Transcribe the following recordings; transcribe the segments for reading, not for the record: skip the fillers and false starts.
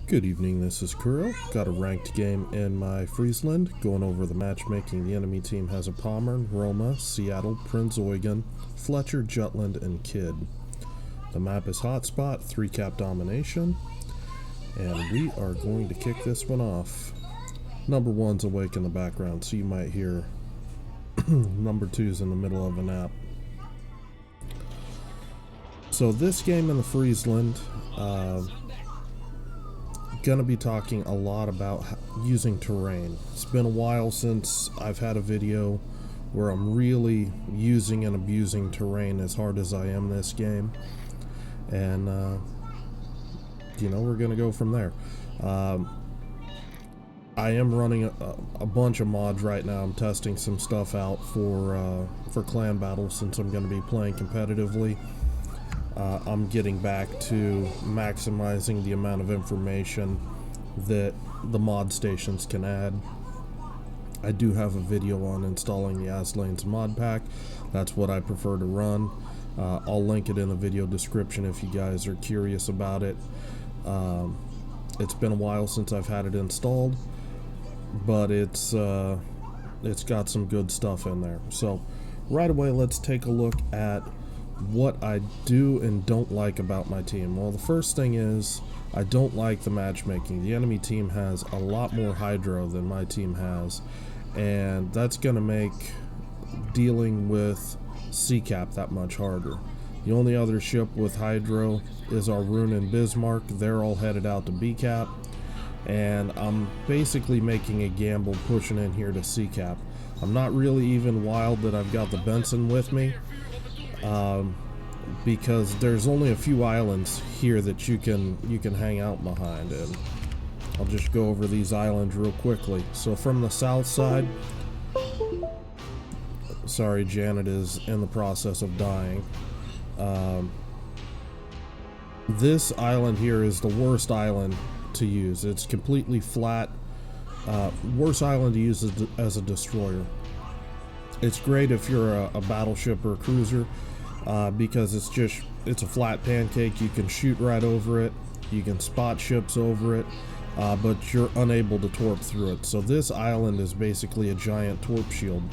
Good evening, this is Kuro. Got a ranked game in my Friesland, going over the matchmaking. The enemy team has a Pommern, Roma, Seattle, Prinz Eugen, Fletcher, Jutland, and Kidd. The map is Hotspot, 3-cap domination, and we are going to kick this one off. Number 1's awake in the background, so you might hear number 2's in the middle of a nap. So this game in the Friesland, gonna be talking a lot about using terrain. It's been a while since I've had a video where I'm really using and abusing terrain as hard as I am this game, and we're gonna go from there. I am running a bunch of mods right now. I'm testing some stuff out for clan battles since I'm gonna be playing competitively. I'm getting back to maximizing the amount of information that the mod stations can add. I do have a video on installing the Aslane's mod pack. That's what I prefer to run. I'll link it in the video description if you guys are curious about it. It's been a while since I've had it installed, but it's got some good stuff in there. So right away, let's take a look at what I do and don't like about my team. Well, the first thing is I don't like the matchmaking. The enemy team has a lot more hydro than my team has, and that's going to make dealing with C-cap that much harder. The only other ship with hydro is our Rune and Bismarck. They're all headed out to B-cap, and I'm basically making a gamble pushing in here to C-cap. I'm not really even wild that I've got the Benson with me, because there's only a few islands here that you can hang out behind, and I'll just go over these islands real quickly. So from the south side, sorry, Janet is in the process of dying. This island here is the worst island to use. It's completely flat. Worst island to use as a destroyer. It's great if you're a battleship or a cruiser, because it's a flat pancake. You can shoot right over it, you can spot ships over it, but you're unable to torp through it. So this island is basically a giant torp shield.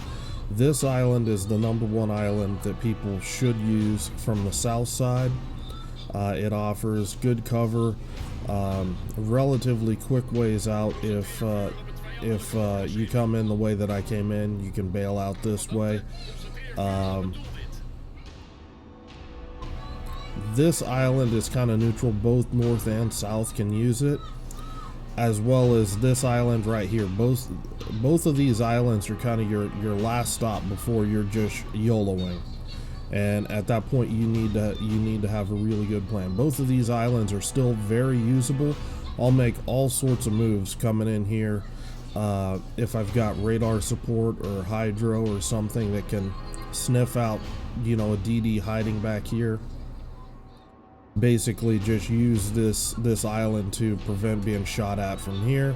This island is the #1 island that people should use from the south side. It offers good cover, relatively quick ways out. If you come in the way that I came in, you can bail out this way. This island is kind of neutral. Both north and south can use it, as well as this island right here. Both of these islands are kind of your last stop before you're just YOLOing, and at that point you need to have a really good plan. Both of these islands are still very usable. I'll make all sorts of moves coming in here if I've got radar support or hydro or something that can sniff out a DD hiding back here. Basically just use this island to prevent being shot at from here.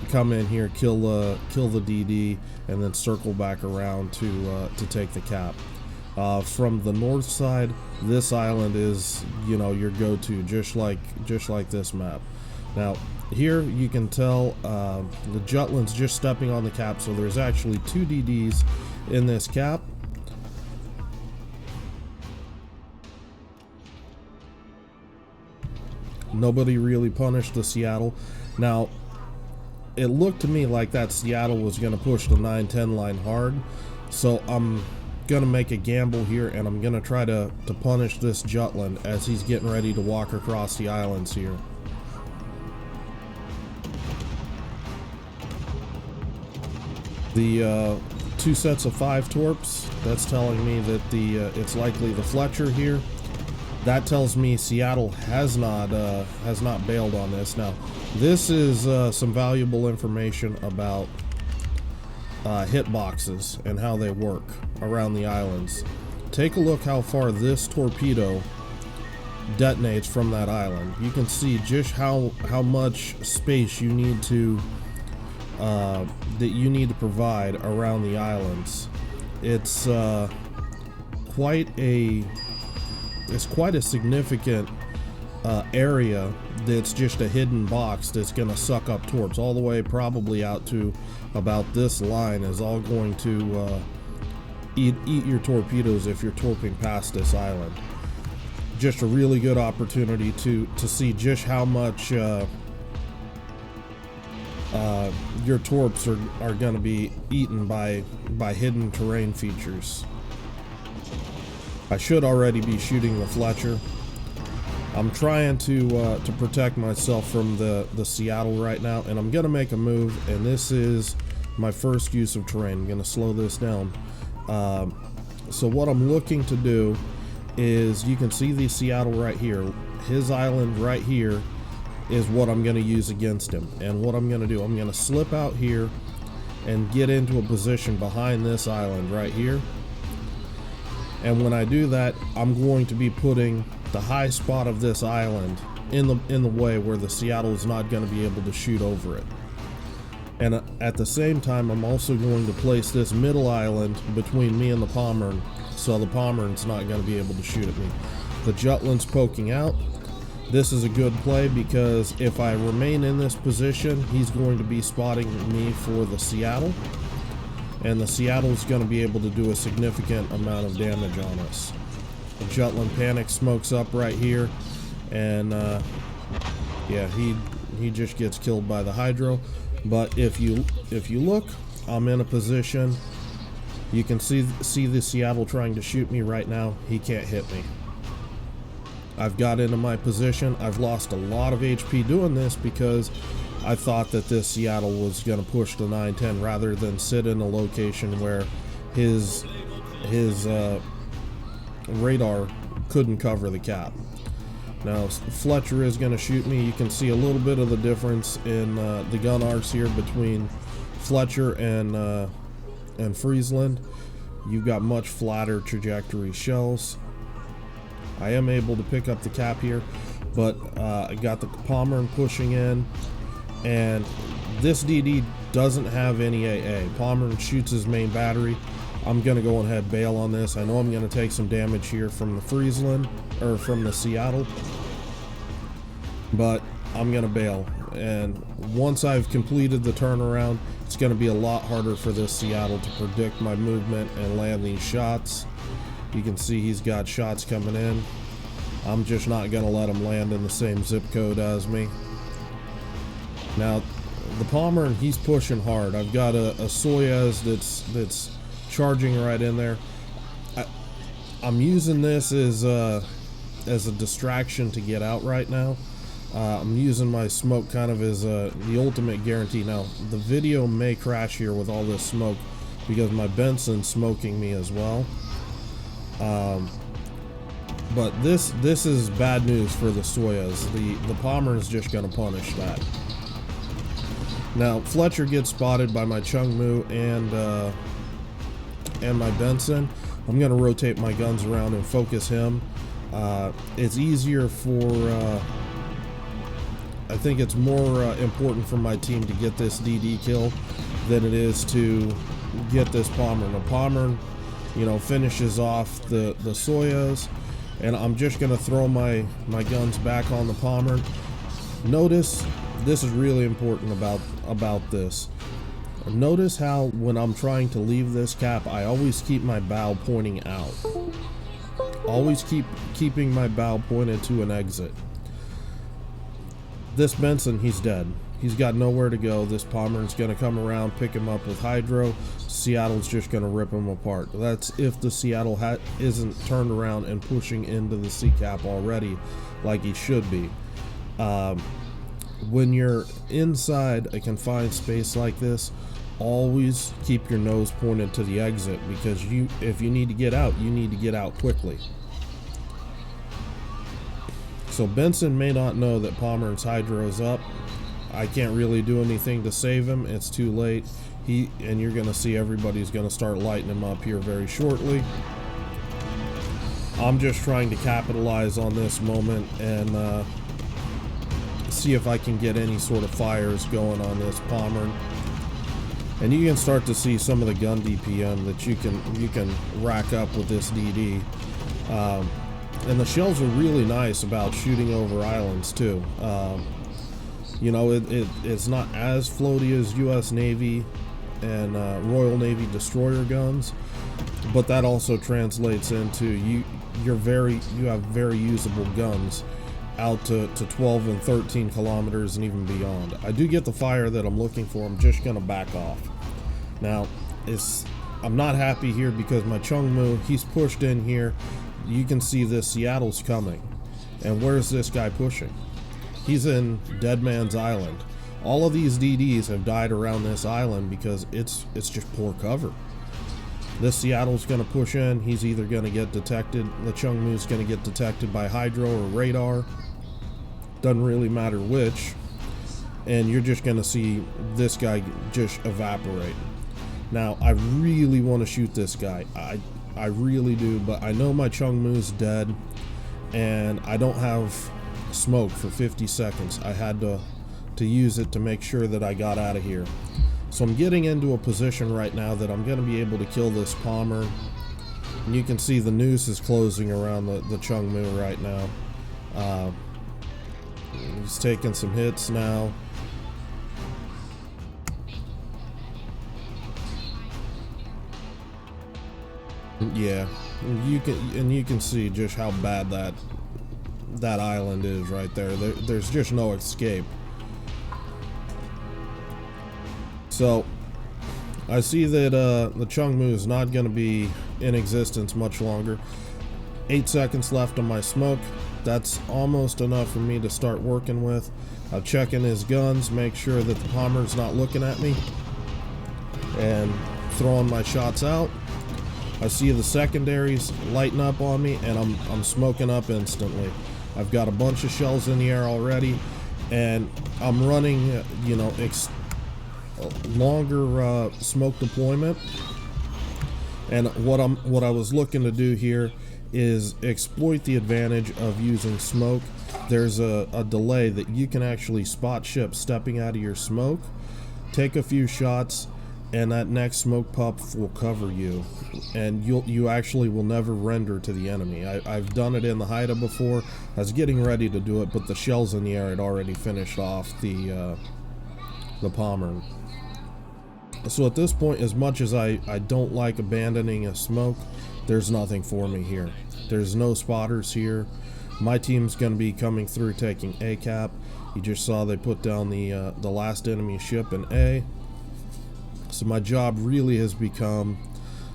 Come in here, kill the DD, and then circle back around to take the cap. From the north side, this island is your go-to, just like this map. Now here you can tell the Jutland's just stepping on the cap, so there's actually 2 DDs in this cap. Nobody really punished the Seattle. Now, it looked to me like that Seattle was going to push the 9-10 line hard, so I'm going to make a gamble here, and I'm going to try to punish this Jutland as he's getting ready to walk across the islands here. The 2 sets of 5 torps, that's telling me that it's likely the Fletcher here. That tells me Seattle has not bailed on this. Now, this is some valuable information about hitboxes and how they work around the islands. Take a look how far this torpedo detonates from that island. You can see just how much space you need to provide around the islands. It's quite a significant area that's just a hidden box that's going to suck up torps all the way probably out to about this line is all going to eat your torpedoes if you're torping past this island. Just a really good opportunity to see just how much your torps are going to be eaten by hidden terrain features. I should already be shooting the Fletcher. I'm trying to protect myself from the Seattle right now, and I'm going to make a move, and this is my first use of terrain. I'm going to slow this down. So what I'm looking to do is, you can see the Seattle right here. His island right here is what I'm going to use against him. And what I'm going to do, I'm going to slip out here and get into a position behind this island right here. And when I do that, I'm going to be putting the high spot of this island in the way where the Seattle is not going to be able to shoot over it. And at the same time, I'm also going to place this middle island between me and the Pommern, so the Pommern's not going to be able to shoot at me. The Jutland's poking out. This is a good play because if I remain in this position, he's going to be spotting me for the Seattle, and the Seattle's going to be able to do a significant amount of damage on us. The Jutland panic smokes up right here, and yeah, he just gets killed by the hydro. But if you look, I'm in a position. You can see the Seattle trying to shoot me right now. He can't hit me. I've got into my position. I've lost a lot of HP doing this because I thought that this Seattle was going to push the 910 rather than sit in a location where his radar couldn't cover the cap. Now Fletcher is going to shoot me. You can see a little bit of the difference in the gun arcs here between Fletcher and Friesland. You've got much flatter trajectory shells. I am able to pick up the cap here, but I got the Pommern pushing in, and this DD doesn't have any AA. Pommern shoots his main battery. I'm going to go ahead bail on this. I know I'm going to take some damage here from the Friesland, or from the Seattle, but I'm going to bail. And once I've completed the turnaround, it's going to be a lot harder for this Seattle to predict my movement and land these shots. You can see he's got shots coming in. I'm just not going to let him land in the same zip code as me. Now, the Pommern, he's pushing hard. I've got a Soyuz that's charging right in there. I'm using this as a distraction to get out right now. I'm using my smoke kind of as the ultimate guarantee. Now, the video may crash here with all this smoke because my Benson's smoking me as well. But this is bad news for the Soyuz. The Pommern is just going to punish that. Now Fletcher gets spotted by my Chungmu and my Benson. I'm going to rotate my guns around and focus him. It's easier for I think it's more important for my team to get this DD kill than it is to get this Pommern. The Pommern, you know, finishes off the Soyuz, and I'm just going to throw my guns back on the Pommern. Notice, this is really important about this. Notice how when I'm trying to leave this cap, I always keep my bow pointing out. Always keeping my bow pointed to an exit. This Benson, he's dead. He's got nowhere to go. This Pommern's going to come around, pick him up with hydro. Seattle's just going to rip him apart. That's if the Seattle isn't turned around and pushing into the sea cap already like he should be. When you're inside a confined space like this, always keep your nose pointed to the exit, because if you need to get out, you need to get out quickly. So Benson may not know that Pommern's hydro is up. I can't really do anything to save him. It's too late. And you're going to see everybody's going to start lighting him up here very shortly. I'm just trying to capitalize on this moment and see if I can get any sort of fires going on this Pommern. And you can start to see some of the gun DPM that you can rack up with this DD. And the shells are really nice about shooting over islands too. You know, it's not as floaty as U.S. Navy and Royal Navy destroyer guns, but that also translates into you have very usable guns out to 12 and 13 kilometers and even beyond. I do get the fire that I'm looking for. I'm just gonna back off. Now, I'm not happy here because my Chungmu, he's pushed in here. You can see this Seattle's coming. And where's this guy pushing? He's in Dead Man's Island. All of these DDs have died around this island because it's just poor cover. This Seattle's going to push in. He's either going to get detected, the Chungmu's going to get detected by hydro or radar. Doesn't really matter which. And you're just going to see this guy just evaporate. Now, I really want to shoot this guy. I really do, but I know my Chungmu's dead, and I don't have smoke for 50 seconds. I had to use it to make sure that I got out of here. So I'm getting into a position right now that I'm going to be able to kill this Palmer. And you can see the noose is closing around the Chungmu right now. He's taking some hits now. Yeah, you can see just how bad that island is right there. There's just no escape. So I see that the Chungmu is not going to be in existence much longer. 8 seconds left on my smoke. That's almost enough for me to start working with. I'm checking his guns, make sure that the Palmer's not looking at me, and throwing my shots out. I see the secondaries lighten up on me, and I'm smoking up instantly. I've got a bunch of shells in the air already, and I'm running, you know, longer smoke deployment. And what I was looking to do here is exploit the advantage of using smoke. There's a delay that you can actually spot ships stepping out of your smoke, take a few shots, and that next smoke puff will cover you, and you actually will never render to the enemy. I've done it in the Haida before. I was getting ready to do it, but the shells in the air had already finished off the Palmer. So at this point, as much as I don't like abandoning a smoke, there's nothing for me here. There's no spotters here. My team's going to be coming through taking A cap. You just saw they put down the last enemy ship in A. So my job really has become,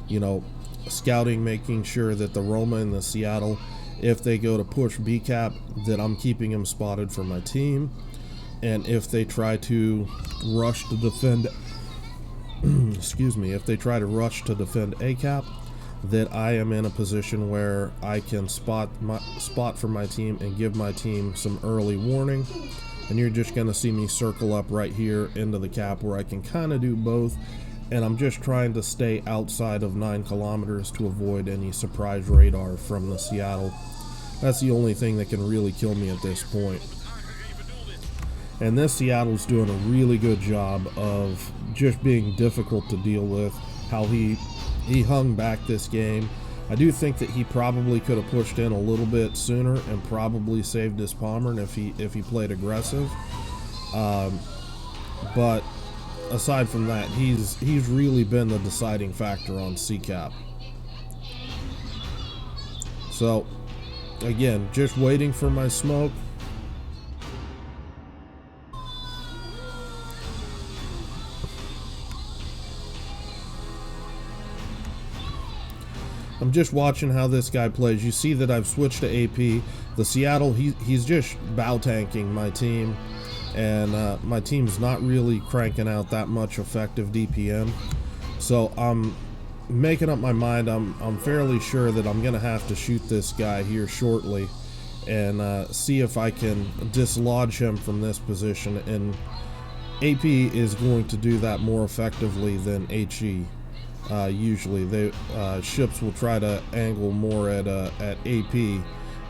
you know, scouting, making sure that the Roma and the Seattle, if they go to push B cap, that I'm keeping them spotted for my team. And if they try to rush to defend, excuse me, if they try to rush to defend A cap, that I am in a position where I can spot for my team and give my team some early warning. And you're just going to see me circle up right here into the cap where I can kind of do both. And I'm just trying to stay outside of 9 kilometers to avoid any surprise radar from the Seattle. That's the only thing that can really kill me at this point. And this Seattle's doing a really good job of just being difficult to deal with. How he hung back this game. I do think that he probably could have pushed in a little bit sooner and probably saved his Palmer if he played aggressive. But aside from that, he's really been the deciding factor on CCAP. So again, just waiting for my smoke. I'm just watching how this guy plays. You see that I've switched to AP. The Seattle, he's just bow tanking my team, and my team's not really cranking out that much effective DPM. So I'm making up my mind. I'm fairly sure that I'm gonna have to shoot this guy here shortly, and see if I can dislodge him from this position. And AP is going to do that more effectively than HE. Usually ships will try to angle more at AP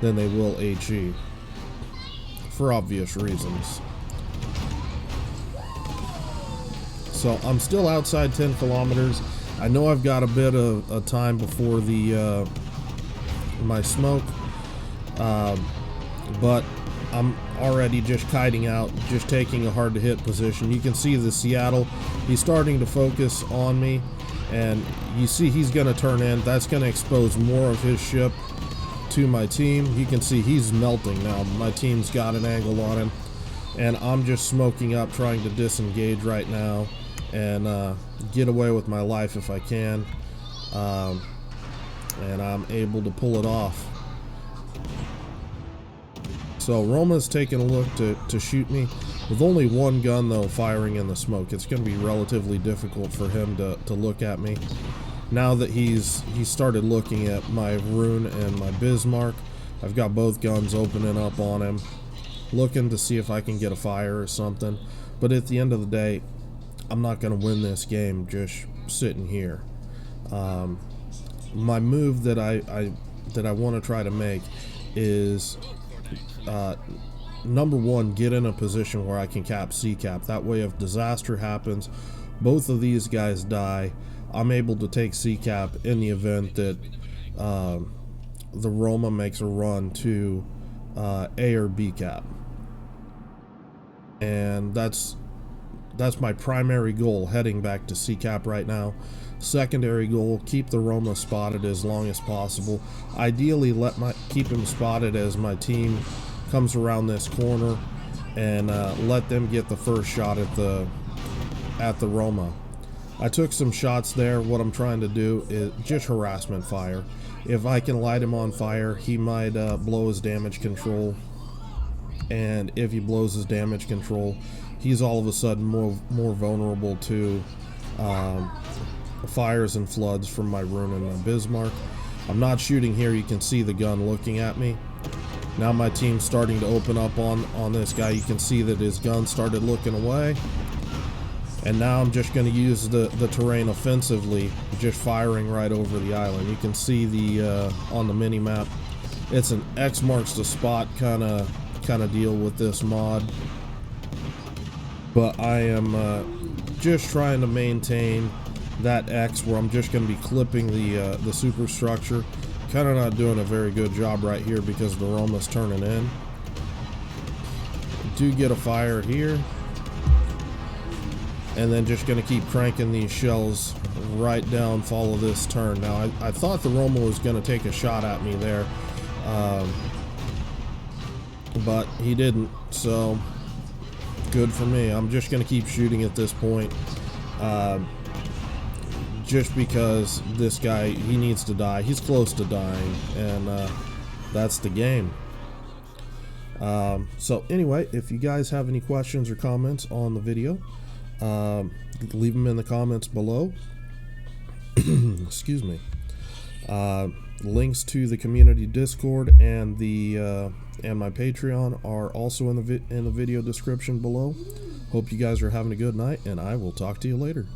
than they will HE, for obvious reasons. So I'm still outside 10 kilometers. I know I've got a bit of time before the my smoke. But I'm already just kiting out, just taking a hard to hit position. You can see the Seattle, he's starting to focus on me, and you see he's going to turn in. That's going to expose more of his ship to my team. You can see he's melting now. My team's got an angle on him, and I'm just smoking up, trying to disengage right now and get away with my life if I can. And I'm able to pull it off. So Roma's taking a look to shoot me. With only one gun, though, firing in the smoke, it's going to be relatively difficult for him to look at me. Now that he's started looking at my rune and my Bismarck, I've got both guns opening up on him, looking to see if I can get a fire or something. But at the end of the day, I'm not going to win this game just sitting here. My move that I want to try to make is number one, get in a position where I can cap C-cap. That way, if disaster happens, both of these guys die, I'm able to take C-cap in the event that the Roma makes a run to A or B cap. And that's my primary goal, heading back to C-cap right now. Secondary goal, keep the Roma spotted as long as possible. Ideally, keep him spotted as my team comes around this corner, and let them get the first shot at the Roma. I took some shots there. What I'm trying to do is just harassment fire. If I can light him on fire, he might blow his damage control, and if he blows his damage control, he's all of a sudden more vulnerable to fires and floods from my rune and my Bismarck. I'm not shooting here. You can see the gun looking at me. Now my team's starting to open up on this guy. You can see that his gun started looking away. And now I'm just going to use the terrain offensively, just firing right over the island. You can see the on the mini map, it's an X marks the spot kind of deal with this mod. But I am just trying to maintain that X where I'm just going to be clipping the superstructure. Kind of not doing a very good job right here because the Roma's turning in. Do get a fire here, and then just going to keep cranking these shells right down, follow this turn. Now I thought the Roma was going to take a shot at me there, but he didn't, so good for me. I'm just going to keep shooting at this point, just because this guy, he needs to die. He's close to dying, and that's the game. So anyway, if you guys have any questions or comments on the video, leave them in the comments below. Excuse me. Links to the community Discord and and my Patreon are also in the video description below. Hope you guys are having a good night, and I will talk to you later.